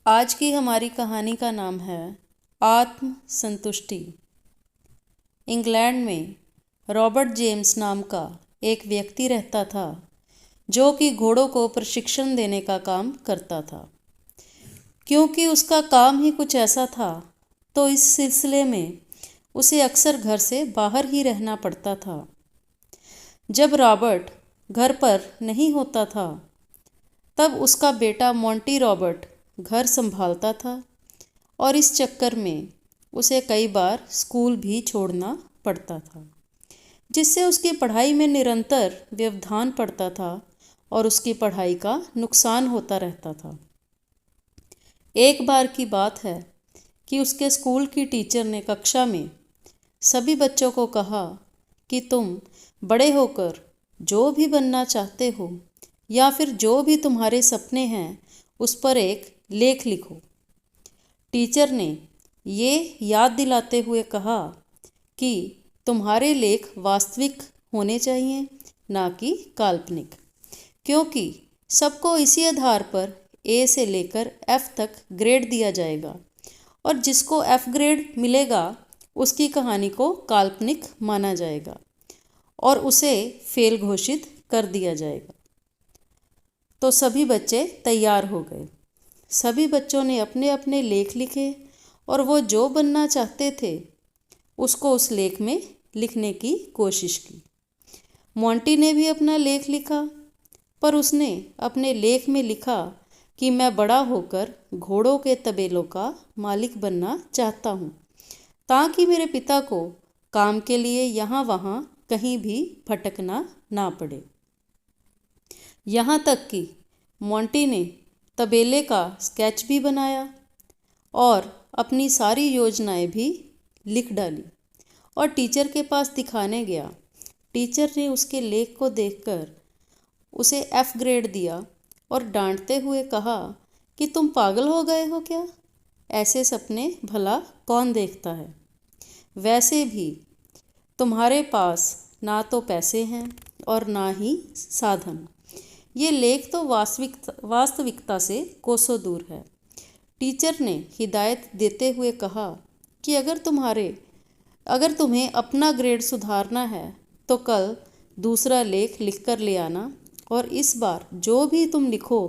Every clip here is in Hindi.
आज की हमारी कहानी का नाम है आत्म संतुष्टि। इंग्लैंड में रॉबर्ट जेम्स नाम का एक व्यक्ति रहता था जो कि घोड़ों को प्रशिक्षण देने का काम करता था। क्योंकि उसका काम ही कुछ ऐसा था तो इस सिलसिले में उसे अक्सर घर से बाहर ही रहना पड़ता था। जब रॉबर्ट घर पर नहीं होता था तब उसका बेटा मोंटी रॉबर्ट घर संभालता था और इस चक्कर में उसे कई बार स्कूल भी छोड़ना पड़ता था, जिससे उसकी पढ़ाई में निरंतर व्यवधान पड़ता था और उसकी पढ़ाई का नुकसान होता रहता था। एक बार की बात है कि उसके स्कूल की टीचर ने कक्षा में सभी बच्चों को कहा कि तुम बड़े होकर जो भी बनना चाहते हो या फिर जो भी तुम्हारे सपने हैं उस पर एक लेख लिखो। टीचर ने ये याद दिलाते हुए कहा कि तुम्हारे लेख वास्तविक होने चाहिए, ना कि काल्पनिक, क्योंकि सबको इसी आधार पर ए से लेकर एफ तक ग्रेड दिया जाएगा और जिसको एफ ग्रेड मिलेगा उसकी कहानी को काल्पनिक माना जाएगा और उसे फेल घोषित कर दिया जाएगा। तो सभी बच्चे तैयार हो गए। सभी बच्चों ने अपने अपने लेख लिखे और वो जो बनना चाहते थे उसको उस लेख में लिखने की कोशिश की। मोंटी ने भी अपना लेख लिखा, पर उसने अपने लेख में लिखा कि मैं बड़ा होकर घोड़ों के तबेलों का मालिक बनना चाहता हूँ, ताकि मेरे पिता को काम के लिए यहाँ वहाँ कहीं भी भटकना ना पड़े। यहाँ तक कि मोंटी ने तबेले का स्केच भी बनाया और अपनी सारी योजनाएं भी लिख डाली और टीचर के पास दिखाने गया। टीचर ने उसके लेख को देखकर उसे एफ ग्रेड दिया और डांटते हुए कहा कि तुम पागल हो गए हो क्या? ऐसे सपने भला कौन देखता है? वैसे भी तुम्हारे पास ना तो पैसे हैं और ना ही साधन। ये लेख तो वास्तविकता से कोसों दूर है। टीचर ने हिदायत देते हुए कहा कि अगर तुम्हें अपना ग्रेड सुधारना है तो कल दूसरा लेख लिखकर ले आना और इस बार जो भी तुम लिखो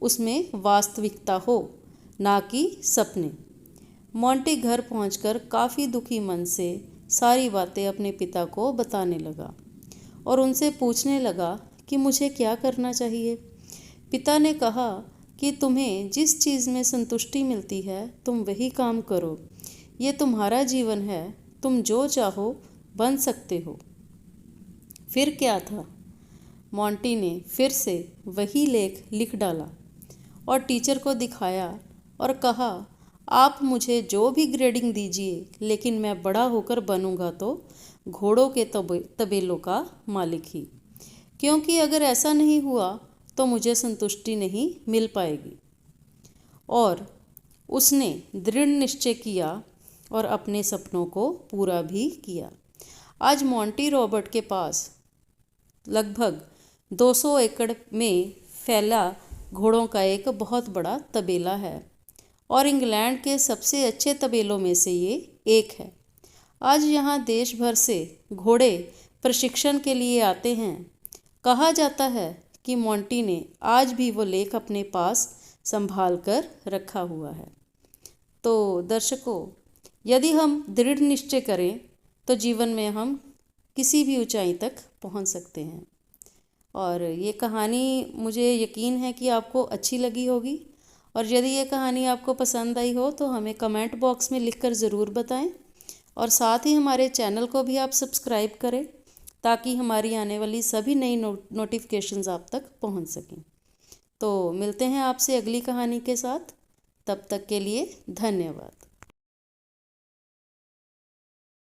उसमें वास्तविकता हो, ना कि सपने। मोंटी घर पहुंचकर काफ़ी दुखी मन से सारी बातें अपने पिता को बताने लगा और उनसे पूछने लगा कि मुझे क्या करना चाहिए। पिता ने कहा कि तुम्हें जिस चीज़ में संतुष्टि मिलती है तुम वही काम करो। ये तुम्हारा जीवन है, तुम जो चाहो बन सकते हो। फिर क्या था? मोंटी ने फिर से वही लेख लिख डाला और टीचर को दिखाया और कहा, आप मुझे जो भी ग्रेडिंग दीजिए, लेकिन मैं बड़ा होकर बनूंगा तो घोड़ों के तबेलों का मालिक ही, क्योंकि अगर ऐसा नहीं हुआ तो मुझे संतुष्टि नहीं मिल पाएगी। और उसने दृढ़ निश्चय किया और अपने सपनों को पूरा भी किया। आज मोंटी रॉबर्ट के पास लगभग 200 एकड़ में फैला घोड़ों का एक बहुत बड़ा तबेला है और इंग्लैंड के सबसे अच्छे तबेलों में से ये एक है। आज यहाँ देश भर से घोड़े प्रशिक्षण के लिए आते हैं। कहा जाता है कि मोंटी ने आज भी वो लेख अपने पास संभाल कर रखा हुआ है। तो दर्शकों, यदि हम दृढ़ निश्चय करें तो जीवन में हम किसी भी ऊंचाई तक पहुंच सकते हैं। और ये कहानी मुझे यकीन है कि आपको अच्छी लगी होगी और यदि ये कहानी आपको पसंद आई हो तो हमें कमेंट बॉक्स में लिखकर ज़रूर बताएं और साथ ही हमारे चैनल को भी आप सब्सक्राइब करें ताकि हमारी आने वाली सभी नई नोटिफिकेशंस आप तक पहुंच सकें। तो मिलते हैं आपसे अगली कहानी के साथ, तब तक के लिए धन्यवाद।